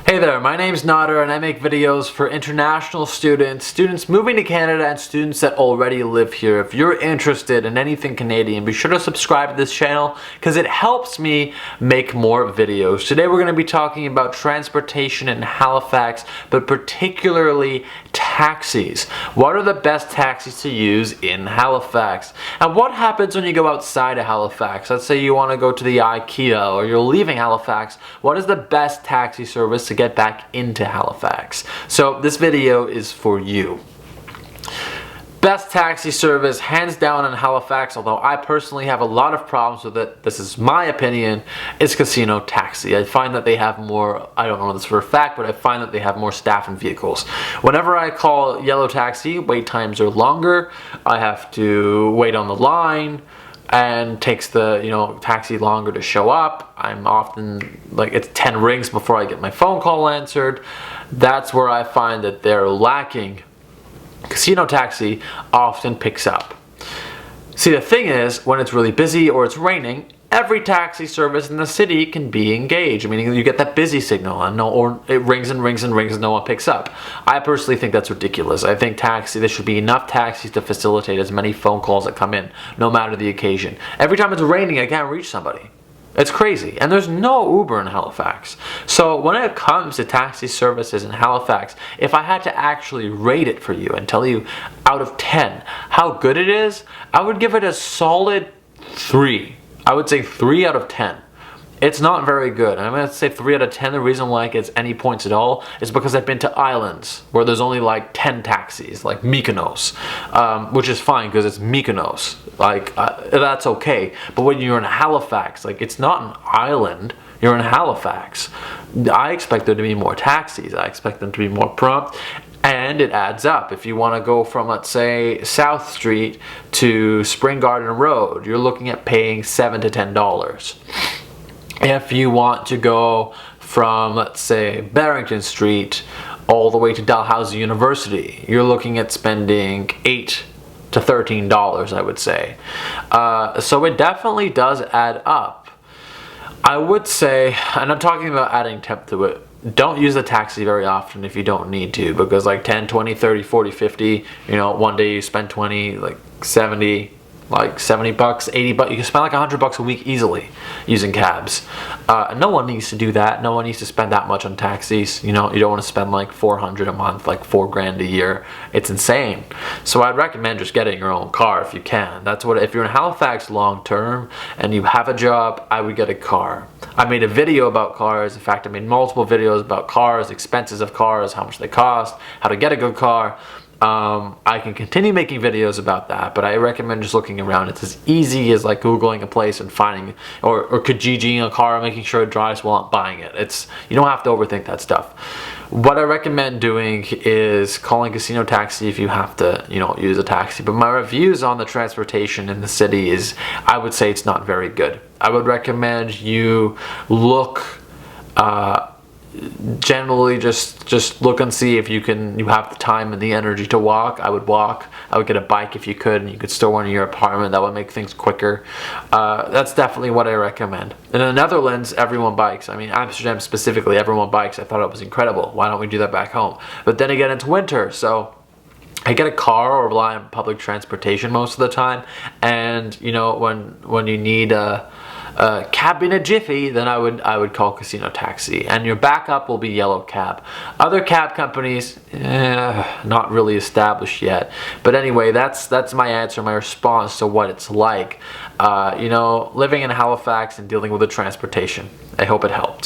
Hey there, my name's Nader and I make videos for international students, students moving to Canada, and students that already live here. If you're interested in anything Canadian, be sure to subscribe to this channel because it helps me make more videos. Today we're going to be talking about transportation in Halifax, but particularly taxis. What are the best taxis to use in Halifax? And what happens when you go outside of Halifax? Let's say you want to go to the IKEA or you're leaving Halifax. What is the best taxi service to get back into Halifax? So this video is for you. Best taxi service, hands down, in Halifax, although I personally have a lot of problems with it, this is my opinion, is Casino Taxi. I find that they have more, I don't know this for a fact, but I find that they have more staff and vehicles. Whenever I call Yellow Taxi, wait times are longer, I have to wait on the line, and takes the taxi longer to show up. I'm often like, it's 10 rings before I get my phone call answered. That's where I find that they're lacking. Casino Taxi often picks up. See, the thing is, when it's really busy or it's raining, every taxi service in the city can be engaged, meaning you get that busy signal or it rings and rings and rings and no one picks up. I personally think that's ridiculous. I think there should be enough taxis to facilitate as many phone calls that come in, no matter the occasion. Every time it's raining, I can't reach somebody. It's crazy. And there's no Uber in Halifax. So when it comes to taxi services in Halifax, if I had to actually rate it for you and tell you out of 10 how good it is, I would give it a solid 3. I would say 3 out of 10. It's not very good. And I'm going to say 3 out of 10. The reason why it gets any points at all is because I've been to islands where there's only like 10 taxis, like Mykonos, which is fine because it's Mykonos. That's okay. But when you're in Halifax, it's not an island. You're in Halifax. I expect there to be more taxis. I expect them to be more prompt. And it adds up. If you want to go from, let's say, South Street to Spring Garden Road, you're looking at paying $7 to $10. If you want to go from, let's say, Barrington Street all the way to Dalhousie University, you're looking at spending $8 to $13, I would say. So it definitely does add up. I would say, and I'm talking about adding temp to it, don't use the taxi very often if you don't need to, because like 10, 20, 30, 40, 50, one day you spend 20, like 70, like 70 bucks, 80 bucks, you can spend like $100 a week easily using cabs. No one needs to do that. No one needs to spend that much on taxis. You don't want to spend like $400 a month, like $4 grand a year. It's insane. So I'd recommend just getting your own car if you can. That's what, if you're in Halifax long term and you have a job, I would get a car. I made a video about cars. In fact, I made multiple videos about cars, expenses of cars, how much they cost, how to get a good car. I can continue making videos about that, but I recommend just looking around. It's as easy as like Googling a place and finding, or Kijijiing a car, making sure it drives while I'm buying it. You don't have to overthink that stuff. What I recommend doing is calling Casino Taxi if you have to, use a taxi. But my reviews on the transportation in the city is, I would say it's not very good. I would recommend you look, generally just look and see if you have the time and the energy to walk. I would walk. I would get a bike if you could, and you could store one in your apartment. That would make things quicker. That's definitely what I recommend. In the Netherlands, everyone bikes. I mean, Amsterdam specifically, everyone bikes. I thought it was incredible. Why don't we do that back home? But then again, it's winter, so I get a car or rely on public transportation most of the time. And when you need a cab in a jiffy, then I would call Casino Taxi, and your backup will be Yellow Cab. Other cab companies, not really established yet. But anyway, that's my answer, my response to what it's like, living in Halifax and dealing with the transportation. I hope it helped.